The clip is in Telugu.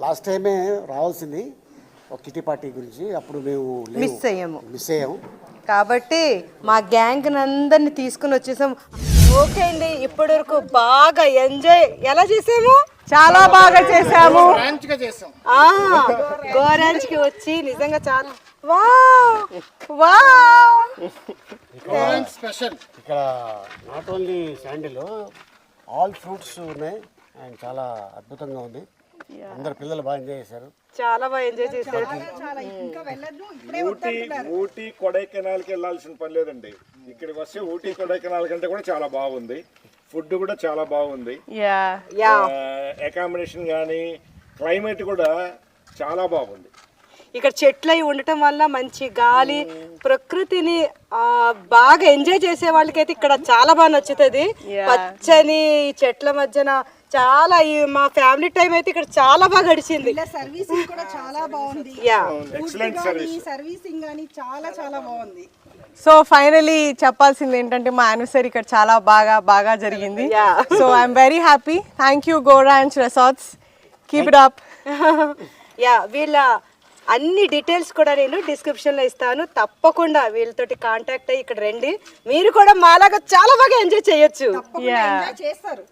లాస్ట్ టైమే రావాల్సింది ఒక కిటీ పార్టీ గురించి, అప్పుడు మేము మిస్ అయ్యాము కాబట్టి మా గ్యాంగ్ అందరిని తీసుకుని వచ్చేసాం. ఓకే అండి, ఇప్పటి వరకు బాగా ఎంజాయ్ ఎలా చేసాము? చాలా బాగా చేసాము. గోరాంజ్ కి వచ్చి నిజంగా చాలా వావ్ వావ్ స్పెషల్. ఇక్కడ not only sandal, all fruits ఉన్నాయి అండ్ చాలా అద్భుతంగా ఉంది. అందరు పిల్లలు బాగా ఎంజాయ్ చేశారు, చాలా బాగా ఎంజాయ్ చేశారు. ఊటీ కొడైకెనాల్కి వెళ్ళాల్సిన పని లేదండి, ఇక్కడికి వస్తే ఊటీ కొడైకెనాల్ కంటే కూడా చాలా బాగుంది. ఫుడ్ కూడా చాలా బాగుంది, అకామిడేషన్ కానీ క్లైమేట్ కూడా చాలా బాగుంది. ఇక్కడ చెట్లు అయి ఉండటం వల్ల మంచి గాలి, ప్రకృతిని బాగా ఎంజాయ్ చేసే వాళ్ళకైతే ఇక్కడ చాలా బాగా నచ్చుతుంది. పచ్చని చెట్ల మధ్యన చాలా మా ఫ్యామిలీ టైం అయితే ఇక్కడ చాలా బాగా గడిచింది. సర్వీసింగ్ కూడా చాలా బాగుంది, సర్వీసింగ్ కానీ చాలా చాలా బాగుంది. సో ఫైనలీ చెప్పాల్సింది ఏంటంటే మా యానివర్సరీ ఇక్కడ చాలా బాగా జరిగింది. So I'm very happy. Thank you go ranch resorts, keep it up. వీళ్ళ అన్ని డీటెయిల్స్ కూడా నేను డిస్క్రిప్షన్ లో ఇస్తాను, తప్పకుండా వీళ్ళతోటి కాంటాక్ట్ అయ్యి ఇక్కడ రండి. మీరు కూడా మాలాగా చాలా బాగా ఎంజాయ్ చేయొచ్చు. చేస్తారు.